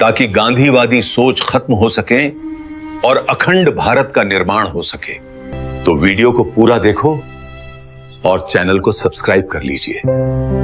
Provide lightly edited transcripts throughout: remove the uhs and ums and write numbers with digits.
ताकि गांधीवादी सोच खत्म हो सके और अखंड भारत का निर्माण हो सके। तो वीडियो को पूरा देखो और चैनल को सब्सक्राइब कर लीजिए।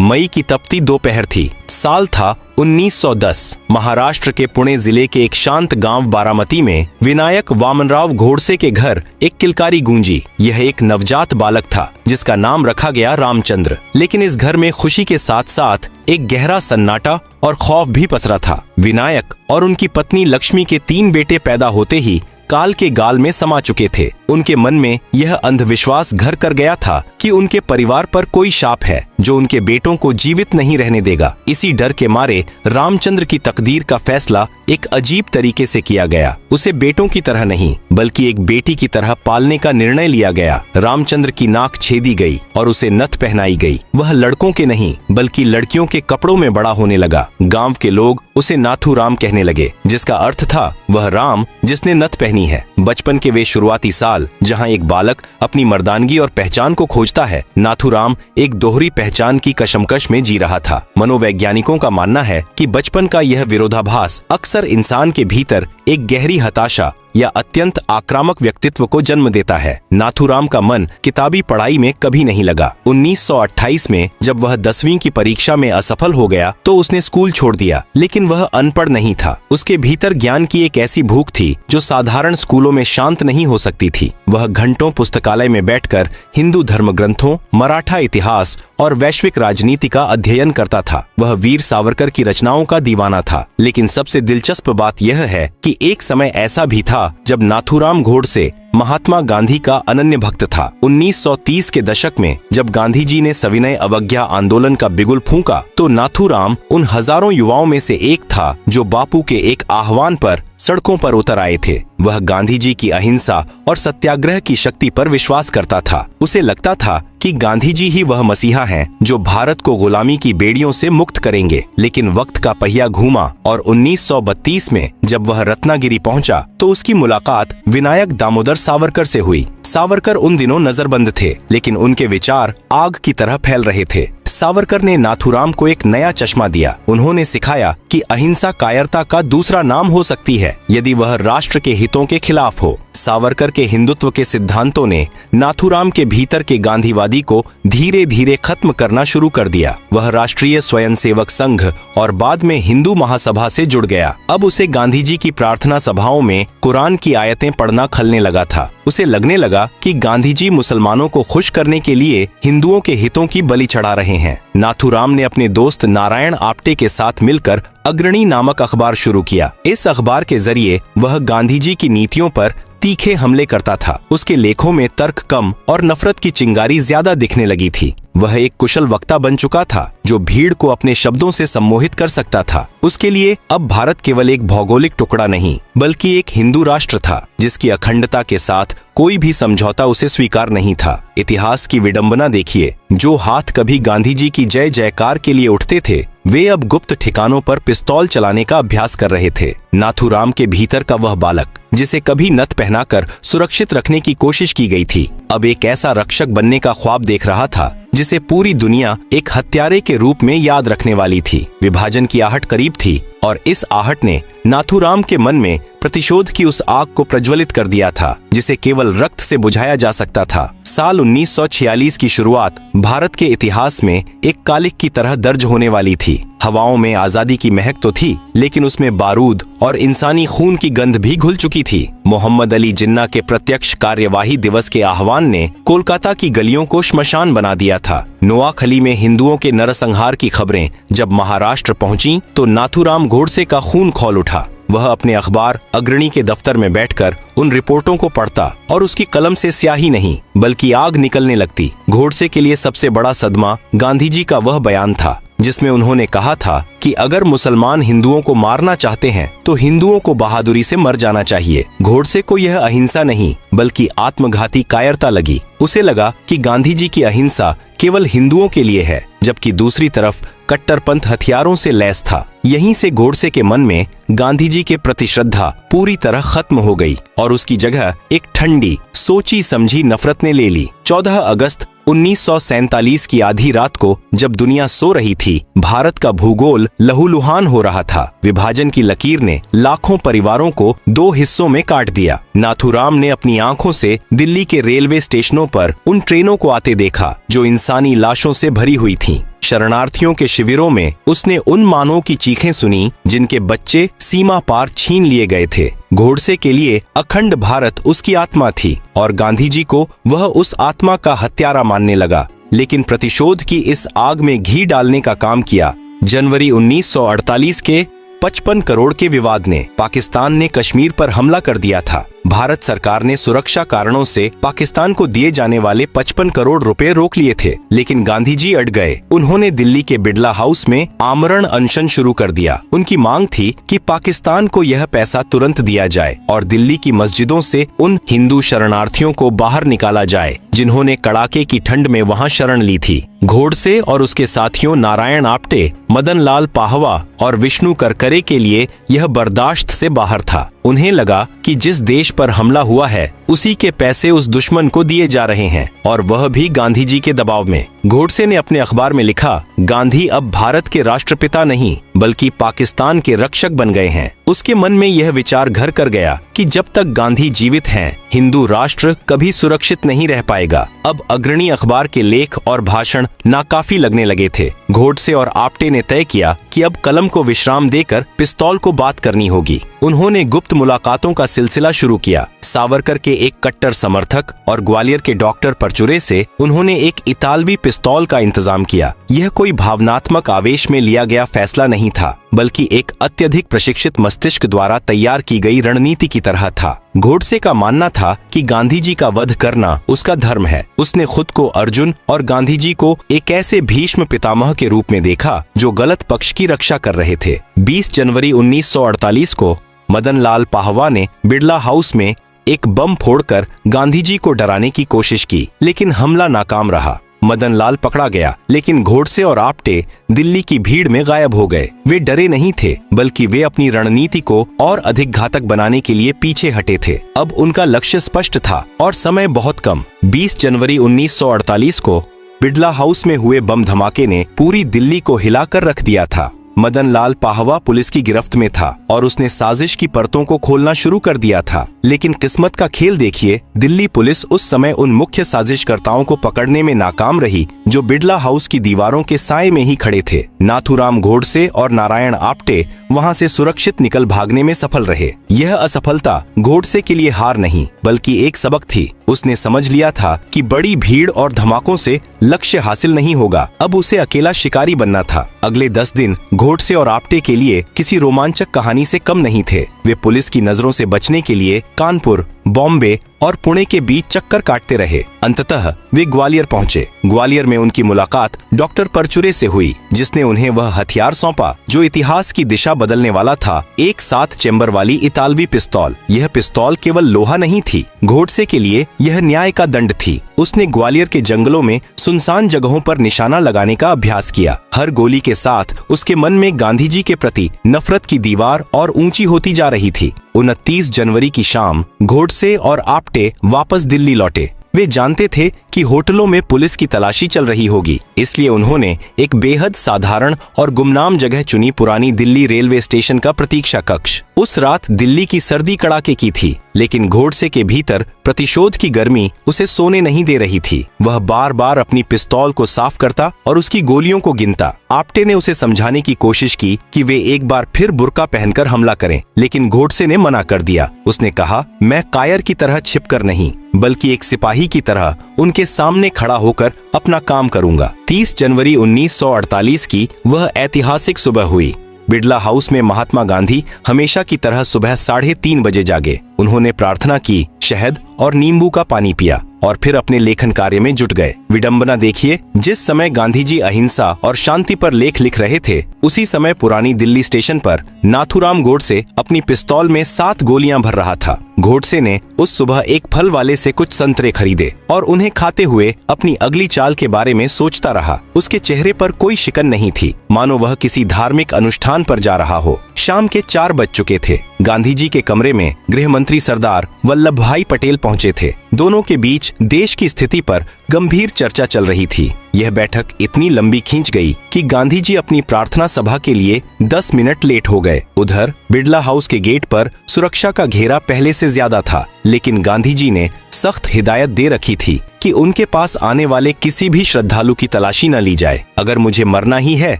मई की तपती दोपहर थी। साल था 1910। महाराष्ट्र के पुणे जिले के एक शांत गांव बारामती में विनायक वामनराव गोडसे के घर एक किलकारी गूंजी। यह एक नवजात बालक था जिसका नाम रखा गया रामचंद्र। लेकिन इस घर में खुशी के साथ साथ एक गहरा सन्नाटा और खौफ भी पसरा था। विनायक और उनकी पत्नी लक्ष्मी के 3 बेटे पैदा होते ही काल के गाल में समा चुके थे। उनके मन में यह अंधविश्वास घर कर गया था कि उनके परिवार पर कोई शाप है जो उनके बेटों को जीवित नहीं रहने देगा। इसी डर के मारे रामचंद्र की तकदीर का फैसला एक अजीब तरीके से किया गया। उसे बेटों की तरह नहीं बल्कि एक बेटी की तरह पालने का निर्णय लिया गया। रामचंद्र की नाक छेदी गई और उसे नथ पहनाई गई। वह लड़कों के नहीं बल्कि लड़कियों के कपड़ों में बड़ा होने लगा। गांव के लोग उसे नाथूराम कहने लगे, जिसका अर्थ था वह राम जिसने नथ पहनी है। बचपन के वे शुरुआती साल जहां एक बालक अपनी मर्दानगी और पहचान को खोजता है, नाथूराम एक दोहरी पहचान की कशमकश में जी रहा था। मनोवैज्ञानिकों का मानना है कि बचपन का यह विरोधाभास अक्सर इंसान के भीतर एक गहरी हताशा या अत्यंत आक्रामक व्यक्तित्व को जन्म देता है। नाथूराम का मन किताबी पढ़ाई में कभी नहीं लगा। 1928 में जब वह 10वीं की परीक्षा में असफल हो गया तो उसने स्कूल छोड़ दिया। लेकिन वह अनपढ़ नहीं था। उसके भीतर ज्ञान की एक ऐसी भूख थी जो साधारण स्कूलों में शांत नहीं हो सकती थी। वह घंटों पुस्तकालय में बैठकर हिंदू धर्म ग्रंथों, मराठा इतिहास और वैश्विक राजनीति का अध्ययन करता था। वह वीर सावरकर की रचनाओं का दीवाना था। लेकिन सबसे दिलचस्प बात यह है कि एक समय ऐसा भी था जब नाथूराम गोडसे महात्मा गांधी का अनन्य भक्त था। 1930 के दशक में जब गांधी जी ने सविनय अवज्ञा आंदोलन का बिगुल फूंका तो नाथूराम उन हजारों युवाओं में से एक था जो बापू के एक आह्वान पर सड़कों पर उतर आए थे। वह गांधी जी की अहिंसा और सत्याग्रह की शक्ति पर विश्वास करता था। उसे लगता था कि गांधी जी ही वह मसीहा हैं जो भारत को गुलामी की बेड़ियों से मुक्त करेंगे। लेकिन वक्त का पहिया घूमा और 1932 में जब वह रत्नागिरी पहुंचा तो उसकी मुलाकात विनायक दामोदर सावरकर से हुई। सावरकर उन दिनों नजरबंद थे, लेकिन उनके विचार आग की तरह फैल रहे थे। सावरकर ने नाथूराम को एक नया चश्मा दिया। उन्होंने सिखाया कि अहिंसा कायरता का दूसरा नाम हो सकती है यदि वह राष्ट्र के हितों के खिलाफ हो। सावरकर के हिंदुत्व के सिद्धांतों ने नाथूराम के भीतर के गांधीवादी को धीरे धीरे खत्म करना शुरू कर दिया। वह राष्ट्रीय स्वयंसेवक संघ और बाद में हिंदू महासभा से जुड़ गया। अब उसे गांधी जी की प्रार्थना सभाओं में कुरान की आयतें पढ़ना खलने लगा था। उसे लगने लगा कि गांधी जी मुसलमानों को खुश करने के लिए हिंदुओं के हितों की बलि चढ़ा रहे हैं। नाथूराम ने अपने दोस्त नारायण आप्टे के साथ मिलकर अग्रणी नामक अखबार शुरू किया। इस अखबार के जरिए वह गांधी जी की नीतियों पर तीखे हमले करता था। उसके लेखों में तर्क कम और नफरत की चिंगारी ज्यादा दिखने लगी थी। वह एक कुशल वक्ता बन चुका था जो भीड़ को अपने शब्दों से सम्मोहित कर सकता था। उसके लिए अब भारत केवल एक भौगोलिक टुकड़ा नहीं बल्कि एक हिंदू राष्ट्र था जिसकी अखंडता के साथ कोई भी समझौता उसे स्वीकार नहीं था। इतिहास की विडंबना देखिए, जो हाथ कभी गांधी जी की जय जयकार के लिए उठते थे वे अब गुप्त ठिकानों पर पिस्तौल चलाने का अभ्यास कर रहे थे। नाथूराम के भीतर का वह बालक जिसे कभी नथ पहनाकर सुरक्षित रखने की कोशिश की गई थी, अब एक ऐसा रक्षक बनने का ख्वाब देख रहा था जिसे पूरी दुनिया एक हत्यारे के रूप में याद रखने वाली थी। विभाजन की आहट करीब थी और इस आहट ने नाथूराम के मन में प्रतिशोध की उस आग को प्रज्वलित कर दिया था जिसे केवल रक्त से बुझाया जा सकता था। साल 1946 की शुरुआत भारत के इतिहास में एक कालिक की तरह दर्ज होने वाली थी। हवाओं में आजादी की महक तो थी, लेकिन उसमें बारूद और इंसानी खून की गंध भी घुल चुकी थी। मोहम्मद अली जिन्ना के प्रत्यक्ष कार्यवाही दिवस के आह्वान ने कोलकाता की गलियों को श्मशान बना दिया था। नोआखली में हिंदुओं के नरसंहार की खबरें जब महाराष्ट्र पहुंची तो नाथूराम गोडसे का खून खौल उठा। वह अपने अखबार अग्रणी के दफ्तर में बैठकर उन रिपोर्टों को पढ़ता और उसकी कलम से स्याही नहीं बल्कि आग निकलने लगती। गोडसे के लिए सबसे बड़ा सदमा गांधी जी का वह बयान था जिसमें उन्होंने कहा था कि अगर मुसलमान हिंदुओं को मारना चाहते हैं तो हिंदुओं को बहादुरी से मर जाना चाहिए। गोडसे को यह अहिंसा नहीं बल्कि आत्मघाती कायरता लगी। उसे लगा कि गांधी जी की अहिंसा केवल हिंदुओं के लिए है, जबकि दूसरी तरफ कट्टरपंथ हथियारों से लैस था। यहीं से गोडसे के मन में गांधी जी के प्रति श्रद्धा पूरी तरह खत्म हो गई और उसकी जगह एक ठंडी सोची समझी नफरत ने ले ली। 14 अगस्त 1947 की आधी रात को जब दुनिया सो रही थी, भारत का भूगोल लहूलुहान हो रहा था। विभाजन की लकीर ने लाखों परिवारों को 2 हिस्सों में काट दिया। नाथूराम ने अपनी आंखों से दिल्ली के रेलवे स्टेशनों पर उन ट्रेनों को आते देखा जो इंसानी लाशों से भरी हुई थीं। शरणार्थियों के शिविरों में उसने उन मानवों की चीखें सुनी जिनके बच्चे सीमा पार छीन लिए गए थे। गोडसे के लिए अखंड भारत उसकी आत्मा थी और गांधी जी को वह उस आत्मा का हत्यारा मानने लगा, लेकिन प्रतिशोध की इस आग में घी डालने का काम किया। जनवरी 1948 के 55 करोड़ के विवाद ने पाकिस्तान ने कश्मीर पर हमला कर दिया था। भारत सरकार ने सुरक्षा कारणों से पाकिस्तान को दिए जाने वाले 55 करोड़ रुपए रोक लिए थे, लेकिन गांधी जी अड़ गए। उन्होंने दिल्ली के बिड़ला हाउस में आमरण अनशन शुरू कर दिया। उनकी मांग थी कि पाकिस्तान को यह पैसा तुरंत दिया जाए और दिल्ली की मस्जिदों से उन हिंदू शरणार्थियों को बाहर निकाला जाए जिन्होंने कड़ाके की ठंड में वहां शरण ली थी। गोडसे और उसके साथियों नारायण आप्टे, मदन लाल पाहवा और विष्णु करकरे के लिए यह बर्दाश्त से बाहर था। उन्हें लगा कि जिस देश पर हमला हुआ है उसी के पैसे उस दुश्मन को दिए जा रहे हैं और वह भी गांधी जी के दबाव में। गोडसे ने अपने अखबार में लिखा, गांधी अब भारत के राष्ट्रपिता नहीं बल्कि पाकिस्तान के रक्षक बन गए हैं। उसके मन में यह विचार घर कर गया कि जब तक गांधी जीवित हैं, हिंदू राष्ट्र कभी सुरक्षित नहीं रह पाएगा। अब अग्रणी अखबार के लेख और भाषण नाकाफी लगने लगे थे। गोडसे और आप्टे ने तय किया कि अब कलम को विश्राम देकर पिस्तौल को बात करनी होगी। उन्होंने गुप्त मुलाकातों का सिलसिला शुरू किया। सावरकर के एक कट्टर समर्थक और ग्वालियर के डॉक्टर परचुरे से उन्होंने एक इतालवी पिस्तौल का इंतजाम किया। यह कोई भावनात्मक आवेश में लिया गया फैसला नहीं था, बल्कि एक अत्यधिक प्रशिक्षित मस्तिष्क द्वारा तैयार की गई रणनीति की तरह था। गोडसे का मानना था कि गांधी जी का वध करना उसका धर्म है। उसने खुद को अर्जुन और गांधी जी को एक ऐसे भीष्म पितामह के रूप में देखा जो गलत पक्ष की रक्षा कर रहे थे। 20 जनवरी 1948 को मदन लाल पाहवा ने बिड़ला हाउस में एक बम फोड़कर गांधी जी को डराने की कोशिश की, लेकिन हमला नाकाम रहा। मदन लाल पकड़ा गया, लेकिन गोडसे और आप्टे दिल्ली की भीड़ में गायब हो गए। वे डरे नहीं थे, बल्कि वे अपनी रणनीति को और अधिक घातक बनाने के लिए पीछे हटे थे। अब उनका लक्ष्य स्पष्ट था और समय बहुत कम। 20 जनवरी 1948 को बिड़ला हाउस में हुए बम धमाके ने पूरी दिल्ली को हिलाकर रख दिया था। मदन लाल पाहवा पुलिस की गिरफ्त में था और उसने साजिश की परतों को खोलना शुरू कर दिया था, लेकिन किस्मत का खेल देखिए, दिल्ली पुलिस उस समय उन मुख्य साजिशकर्ताओं को पकड़ने में नाकाम रही जो बिड़ला हाउस की दीवारों के साए में ही खड़े थे। नाथूराम गोडसे और नारायण आप्टे वहां से सुरक्षित निकल भागने में सफल रहे। यह असफलता गोडसे के लिए हार नहीं बल्कि एक सबक थी। उसने समझ लिया था कि बड़ी भीड़ और धमाकों से लक्ष्य हासिल नहीं होगा। अब उसे अकेला शिकारी बनना था। अगले 10 दिन गोडसे और आप्टे के लिए किसी रोमांचक कहानी से कम नहीं थे। वे पुलिस की नजरों से बचने के लिए कानपुर, बॉम्बे और पुणे के बीच चक्कर काटते रहे। अंततः वे ग्वालियर पहुंचे। ग्वालियर में उनकी मुलाकात डॉक्टर परचुरे से हुई, जिसने उन्हें वह हथियार सौंपा जो इतिहास की दिशा बदलने वाला था, एक 7 चेंबर वाली इतालवी पिस्तौल। यह पिस्तौल केवल लोहा नहीं थी, गोडसे के लिए यह न्याय का दंड थी। उसने ग्वालियर के जंगलों में सुनसान जगहों पर निशाना लगाने का अभ्यास किया। हर गोली के साथ उसके मन में गांधी जी के प्रति नफरत की दीवार और ऊंची होती जा रही थी। 29 जनवरी की शाम गोडसे और आप्टे वापस दिल्ली लौटे। वे जानते थे कि होटलों में पुलिस की तलाशी चल रही होगी, इसलिए उन्होंने एक बेहद साधारण और गुमनाम जगह चुनी, पुरानी दिल्ली रेलवे स्टेशन का प्रतीक्षा कक्ष। उस रात दिल्ली की सर्दी कड़ाके की थी, लेकिन गोडसे के भीतर प्रतिशोध की गर्मी उसे सोने नहीं दे रही थी। वह बार बार अपनी पिस्तौल को साफ करता और उसकी गोलियों को गिनता। आप्टे ने उसे समझाने की कोशिश की कि वे एक बार फिर बुर्का पहनकर हमला करें, लेकिन गोडसे ने मना कर दिया। उसने कहा, मैं कायर की तरह छिपकर नहीं बल्कि एक सिपाही की तरह उनके सामने खड़ा होकर अपना काम करूंगा। 30 जनवरी 1948 की वह ऐतिहासिक सुबह हुई। बिड़ला हाउस में महात्मा गांधी हमेशा की तरह सुबह 3:30 बजे जागे। उन्होंने प्रार्थना की, शहद और नींबू का पानी पिया और फिर अपने लेखन कार्य में जुट गए। विडंबना देखिए, जिस समय गांधी जी अहिंसा और शांति पर लेख लिख रहे थे, उसी समय पुरानी दिल्ली स्टेशन पर नाथूराम गोडसे अपनी पिस्तौल में 7 गोलियां भर रहा था। गोडसे ने उस सुबह एक फल वाले से कुछ संतरे खरीदे और उन्हें खाते हुए अपनी अगली चाल के बारे में सोचता रहा। उसके चेहरे पर कोई शिकन नहीं थी, मानो वह किसी धार्मिक अनुष्ठान पर जा रहा हो। शाम के 4 बज चुके थे। गांधी जी के कमरे में गृह मंत्री सरदार वल्लभ भाई पटेल पहुंचे थे। दोनों के बीच देश की स्थिति पर गंभीर चर्चा चल रही थी। यह बैठक इतनी लंबी खींच गई कि गांधी जी अपनी प्रार्थना सभा के लिए 10 मिनट लेट हो गए। उधर बिड़ला हाउस के गेट पर सुरक्षा का घेरा पहले से ज्यादा था, लेकिन गांधी जी ने सख्त हिदायत दे रखी थी कि उनके पास आने वाले किसी भी श्रद्धालु की तलाशी न ली जाए। अगर मुझे मरना ही है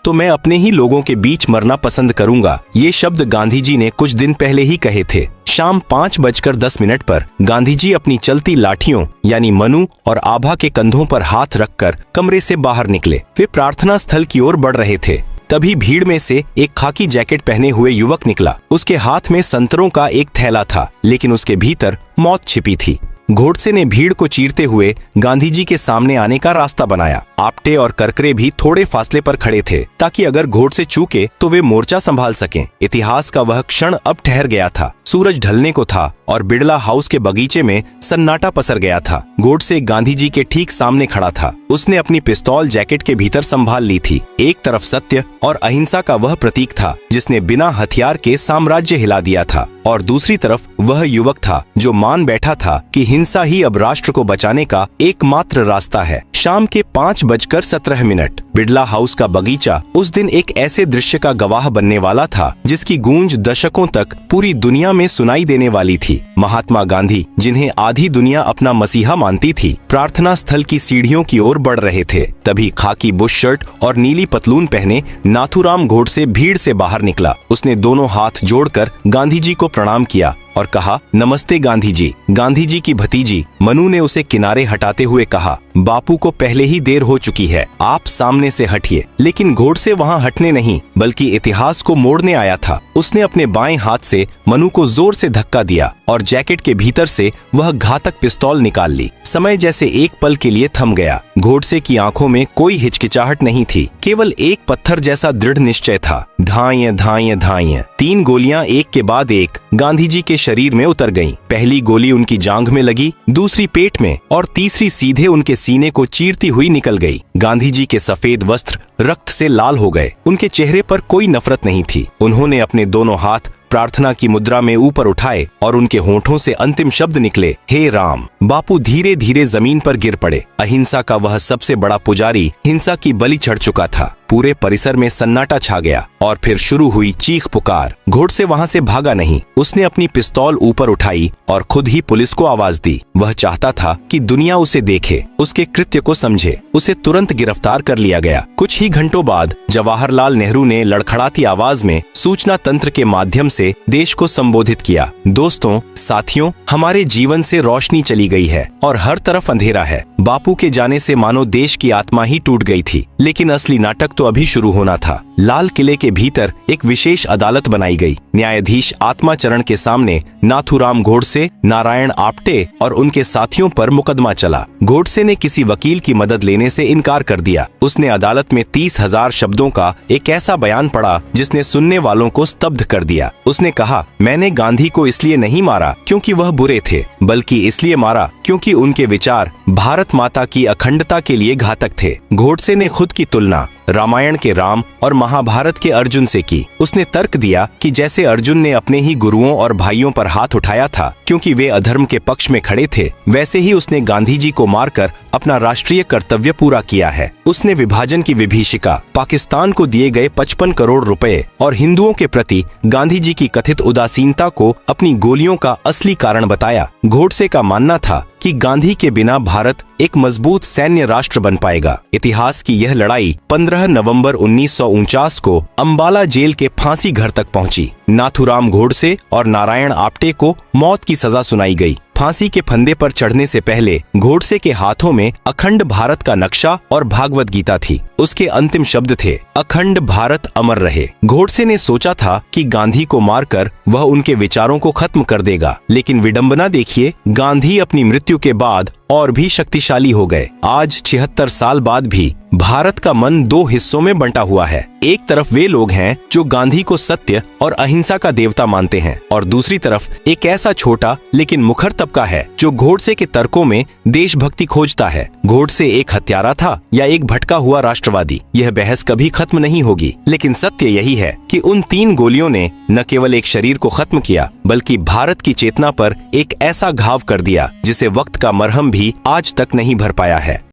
तो मैं अपने ही लोगों के बीच मरना पसंद करूंगा। ये शब्द गांधी जी ने कुछ दिन पहले ही कहे थे। शाम 5:10 पर गांधी जी अपनी चलती लाठियों यानी मनु और आभा के कंधों पर हाथ रखकर कमरे से बाहर निकले। वे प्रार्थना स्थल की ओर बढ़ रहे थे। तभी भीड़ में से एक खाकी जैकेट पहने हुए युवक निकला। उसके हाथ में संतरों का एक थैला था, लेकिन उसके भीतर मौत छिपी थी। गोडसे ने भीड़ को चीरते हुए गांधी जी के सामने आने का रास्ता बनाया। आपटे और करकरे भी थोड़े फासले पर खड़े थे, ताकि अगर गोडसे चूके तो वे मोर्चा संभाल सकें। इतिहास का वह क्षण अब ठहर गया था। सूरज ढलने को था और बिड़ला हाउस के बगीचे में सन्नाटा पसर गया था। गोडसे गांधी जी के ठीक सामने खड़ा था। उसने अपनी पिस्तौल जैकेट के भीतर संभाल ली थी। एक तरफ सत्य और अहिंसा का वह प्रतीक था जिसने बिना हथियार के साम्राज्य हिला दिया था, और दूसरी तरफ वह युवक था जो मान बैठा था कि हिंसा ही अब राष्ट्र को बचाने का एकमात्र रास्ता है। शाम के 5:17 बिड़ला हाउस का बगीचा उस दिन एक ऐसे दृश्य का गवाह बनने वाला था जिसकी गूंज दशकों तक पूरी दुनिया में सुनाई देने वाली थी। महात्मा गांधी, जिन्हें आधी दुनिया अपना मसीहा मानती थी, प्रार्थना स्थल की सीढ़ियों की ओर बढ़ रहे थे। तभी खाकी बुश शर्ट और नीली पतलून पहने नाथूराम गोडसे भीड़ से बाहर निकला। उसने दोनों हाथ जोड़कर गांधी जी को प्रणाम किया और कहा, नमस्ते गांधी जी। गांधी जी की भतीजी मनु ने उसे किनारे हटाते हुए कहा, बापू को पहले ही देर हो चुकी है, आप सामने से हटिए। लेकिन गोडसे वहां हटने नहीं बल्कि इतिहास को मोड़ने आया था। उसने अपने बाएं हाथ से मनु को जोर से धक्का दिया और जैकेट के भीतर से वह घातक पिस्तौल निकाल ली। समय जैसे एक पल के लिए थम गया। गोडसे की आंखों में कोई हिचकिचाहट नहीं थी, केवल एक पत्थर जैसा दृढ़ निश्चय था। धाएं धाएं धाएं 3 गोलियां एक के बाद एक गांधी जी के शरीर में उतर गईं। पहली गोली उनकी जांघ में लगी, दूसरी पेट में और तीसरी सीधे उनके सीने को चीरती हुई निकल गई। गांधी जी के सफेद वस्त्र रक्त से लाल हो गए। उनके चेहरे पर कोई नफरत नहीं थी। उन्होंने अपने दोनों हाथ प्रार्थना की मुद्रा में ऊपर उठाए और उनके होठों से अंतिम शब्द निकले, हे राम। बापू धीरे धीरे जमीन पर गिर पड़े। अहिंसा का वह सबसे बड़ा पुजारी हिंसा की बलि चढ़ चुका था। पूरे परिसर में सन्नाटा छा गया और फिर शुरू हुई चीख पुकार। गोडसे वहां से भागा नहीं। उसने अपनी पिस्तौल ऊपर उठाई और खुद ही पुलिस को आवाज दी। वह चाहता था कि दुनिया उसे देखे, उसके कृत्य को समझे। उसे तुरंत गिरफ्तार कर लिया गया। कुछ ही घंटों बाद जवाहरलाल नेहरू ने लड़खड़ाती आवाज में सूचना तंत्र के माध्यम से देश को संबोधित किया, दोस्तों, साथियों, हमारे जीवन से रोशनी चली गई है और हर तरफ अंधेरा है। बापू के जाने से मानो देश की आत्मा ही टूट गई थी, लेकिन असली नाटक तो अभी शुरू होना था। लाल किले के भीतर एक विशेष अदालत बनाई गई। न्यायाधीश आत्माचरण के सामने नाथूराम गोडसे, नारायण आप्टे और उनके साथियों पर मुकदमा चला। गोडसे ने किसी वकील की मदद लेने से इनकार कर दिया। उसने अदालत में 30,000 शब्दों का एक ऐसा बयान पढ़ा जिसने सुनने वालों को स्तब्ध कर दिया। उसने कहा, मैंने गांधी को इसलिए नहीं मारा क्योंकि वह बुरे थे, बल्कि इसलिए मारा क्योंकि उनके विचार भारत माता की अखंडता के लिए घातक थे। गोडसे ने खुद की तुलना रामायण के राम और महाभारत के अर्जुन से की। उसने तर्क दिया कि जैसे अर्जुन ने अपने ही गुरुओं और भाइयों पर हाथ उठाया था क्योंकि वे अधर्म के पक्ष में खड़े थे, वैसे ही उसने गांधी जी को मारकर अपना राष्ट्रीय कर्तव्य पूरा किया है। उसने विभाजन की विभीषिका, पाकिस्तान को दिए गए 55 करोड़ रुपए और हिंदुओं के प्रति गांधी जी की कथित उदासीनता को अपनी गोलियों का असली कारण बताया। गोडसे का मानना था कि गांधी के बिना भारत एक मजबूत सैन्य राष्ट्र बन पाएगा। इतिहास की यह लड़ाई 15 नवंबर 1949 को अंबाला जेल के फांसी घर तक पहुंची। नाथूराम गोडसे और नारायण आप्टे को मौत की सजा सुनाई गई। फांसी के फंदे पर चढ़ने से पहले गोडसे के हाथों में अखंड भारत का नक्शा और भागवत गीता थी। उसके अंतिम शब्द थे, अखंड भारत अमर रहे। गोडसे ने सोचा था कि गांधी को मारकर वह उनके विचारों को खत्म कर देगा, लेकिन विडंबना देखिए, गांधी अपनी मृत्यु के बाद और भी शक्तिशाली हो गए। आज 76 साल बाद भी भारत का मन दो हिस्सों में बंटा हुआ है। एक तरफ वे लोग हैं जो गांधी को सत्य और अहिंसा का देवता मानते हैं, और दूसरी तरफ एक ऐसा छोटा लेकिन मुखर तबका है जो गोडसे के तर्कों में देशभक्ति खोजता है। गोडसे एक हत्यारा था या एक भटका हुआ राष्ट्रवादी, यह बहस कभी खत्म नहीं होगी। लेकिन सत्य यही है कि उन 3 गोलियों ने न केवल एक शरीर को खत्म किया, बल्कि भारत की चेतना पर एक ऐसा घाव कर दिया जिसे वक्त का मरहम भी आज तक नहीं भर पाया है।